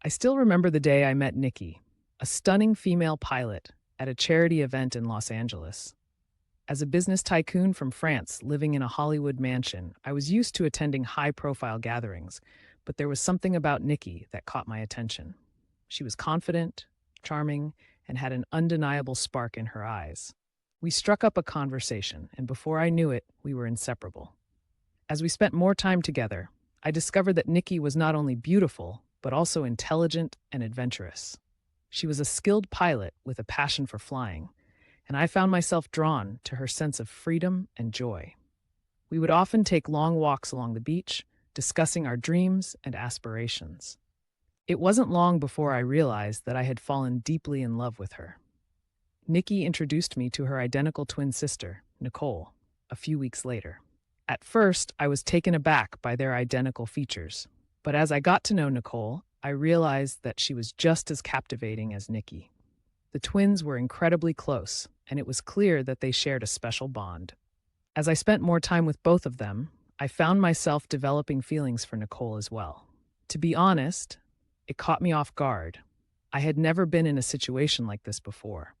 I still remember the day I met Nikki, a stunning female pilot, at a charity event in Los Angeles. As a business tycoon from France living in a Hollywood mansion, I was used to attending high-profile gatherings, but there was something about Nikki that caught my attention. She was confident, charming, and had an undeniable spark in her eyes. We struck up a conversation, and before I knew it, we were inseparable. As we spent more time together, I discovered that Nikki was not only beautiful, but also intelligent and adventurous. She was a skilled pilot with a passion for flying, and I found myself drawn to her sense of freedom and joy. We would often take long walks along the beach, discussing our dreams and aspirations. It wasn't long before I realized that I had fallen deeply in love with her. Nikki introduced me to her identical twin sister, Nicole, a few weeks later. At first, I was taken aback by their identical features, but as I got to know Nicole, I realized that she was just as captivating as Nikki. The twins were incredibly close, and it was clear that they shared a special bond. As I spent more time with both of them, I found myself developing feelings for Nicole as well. To be honest, it caught me off guard. I had never been in a situation like this before.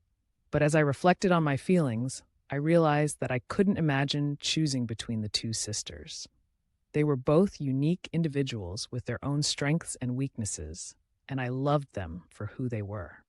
But as I reflected on my feelings, I realized that I couldn't imagine choosing between the two sisters. They were both unique individuals with their own strengths and weaknesses, and I loved them for who they were.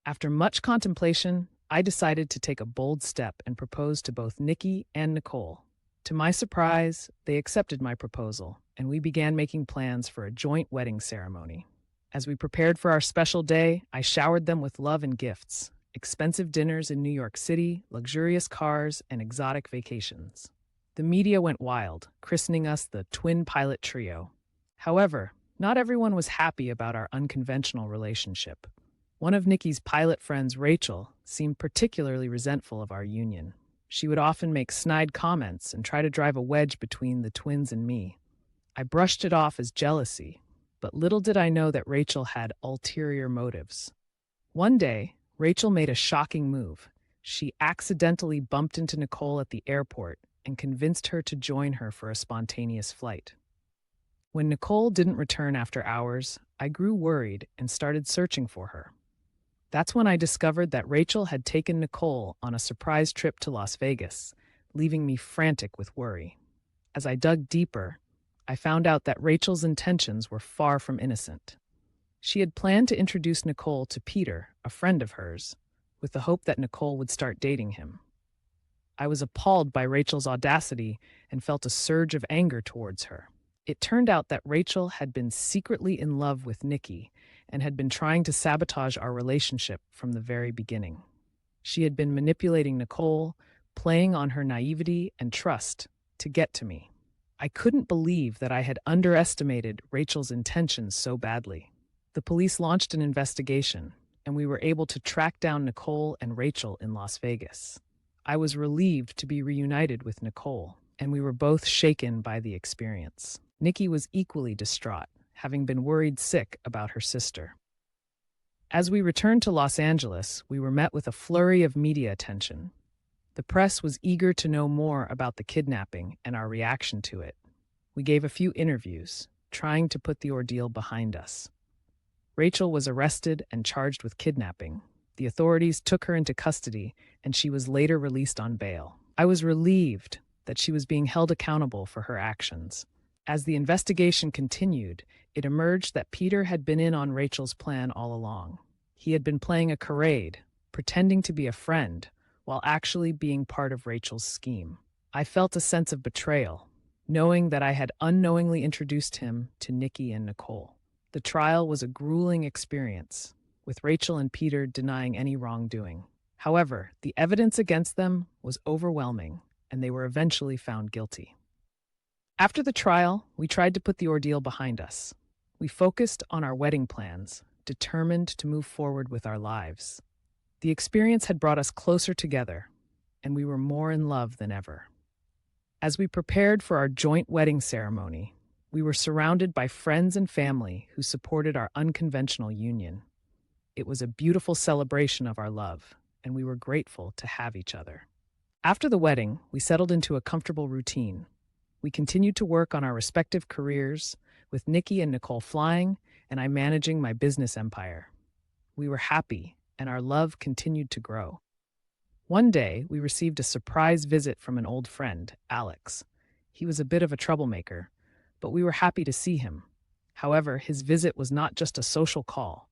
After much contemplation, I decided to take a bold step and propose to both Nikki and Nicole. To my surprise, they accepted my proposal, and we began making plans for a joint wedding ceremony. As we prepared for our special day, I showered them with love and gifts, expensive dinners in New York City, luxurious cars, and exotic vacations. The media went wild, christening us the twin pilot trio. However, not everyone was happy about our unconventional relationship. One of Nikki's pilot friends, Rachel, seemed particularly resentful of our union. She would often make snide comments and try to drive a wedge between the twins and me. I brushed it off as jealousy, but little did I know that Rachel had ulterior motives. One day, Rachel made a shocking move. She accidentally bumped into Nicole at the airport and convinced her to join her for a spontaneous flight. When Nicole didn't return after hours, I grew worried and started searching for her. That's when I discovered that Rachel had taken Nicole on a surprise trip to Las Vegas, leaving me frantic with worry. As I dug deeper, I found out that Rachel's intentions were far from innocent. She had planned to introduce Nicole to Peter, a friend of hers, with the hope that Nicole would start dating him. I was appalled by Rachel's audacity and felt a surge of anger towards her. It turned out that Rachel had been secretly in love with Nikki and had been trying to sabotage our relationship from the very beginning. She had been manipulating Nicole, playing on her naivety and trust to get to me. I couldn't believe that I had underestimated Rachel's intentions so badly. The police launched an investigation, and we were able to track down Nicole and Rachel in Las Vegas. I was relieved to be reunited with Nicole, and we were both shaken by the experience. Nikki was equally distraught, having been worried sick about her sister. As we returned to Los Angeles, we were met with a flurry of media attention. The press was eager to know more about the kidnapping and our reaction to it. We gave a few interviews, trying to put the ordeal behind us. Rachel was arrested and charged with kidnapping. The authorities took her into custody, and she was later released on bail. I was relieved that she was being held accountable for her actions. As the investigation continued, it emerged that Peter had been in on Rachel's plan all along. He had been playing a charade, pretending to be a friend, while actually being part of Rachel's scheme. I felt a sense of betrayal, knowing that I had unknowingly introduced him to Nikki and Nicole. The trial was a grueling experience, with Rachel and Peter denying any wrongdoing. However, the evidence against them was overwhelming, and they were eventually found guilty. After the trial, we tried to put the ordeal behind us. We focused on our wedding plans, determined to move forward with our lives. The experience had brought us closer together, and we were more in love than ever. As we prepared for our joint wedding ceremony, we were surrounded by friends and family who supported our unconventional union. It was a beautiful celebration of our love, and we were grateful to have each other. After the wedding, we settled into a comfortable routine. We continued to work on our respective careers, with Nikki and Nicole flying, and I managing my business empire. We were happy, and our love continued to grow. One day, we received a surprise visit from an old friend, Alex. He was a bit of a troublemaker, but we were happy to see him. However, his visit was not just a social call.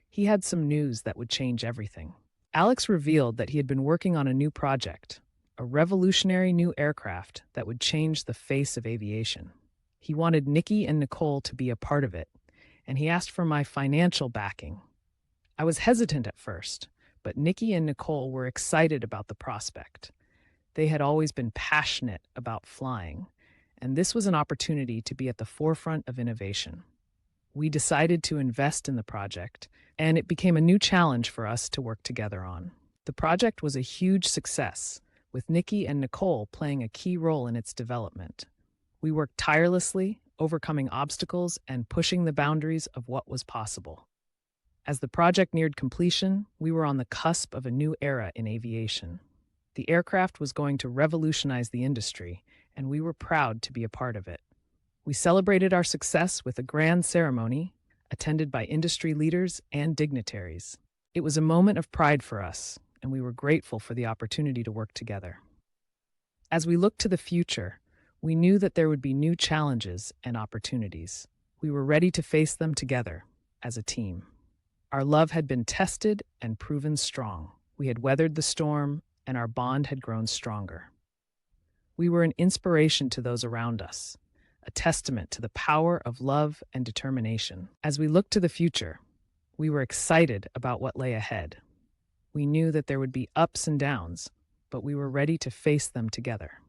He had some news that would change everything. Alex revealed that he had been working on a new project, a revolutionary new aircraft that would change the face of aviation. He wanted Nikki and Nicole to be a part of it, and he asked for my financial backing. I was hesitant at first, but Nikki and Nicole were excited about the prospect. They had always been passionate about flying, and this was an opportunity to be at the forefront of innovation. We decided to invest in the project, and it became a new challenge for us to work together on. The project was a huge success, with Nikki and Nicole playing a key role in its development. We worked tirelessly, overcoming obstacles and pushing the boundaries of what was possible. As the project neared completion, we were on the cusp of a new era in aviation. The aircraft was going to revolutionize the industry, and we were proud to be a part of it. We celebrated our success with a grand ceremony, attended by industry leaders and dignitaries. It was a moment of pride for us, and we were grateful for the opportunity to work together. As we looked to the future, we knew that there would be new challenges and opportunities. We were ready to face them together, as a team. Our love had been tested and proven strong. We had weathered the storm, and our bond had grown stronger. We were an inspiration to those around us, a testament to the power of love and determination. As we looked to the future, we were excited about what lay ahead. We knew that there would be ups and downs, but we were ready to face them together.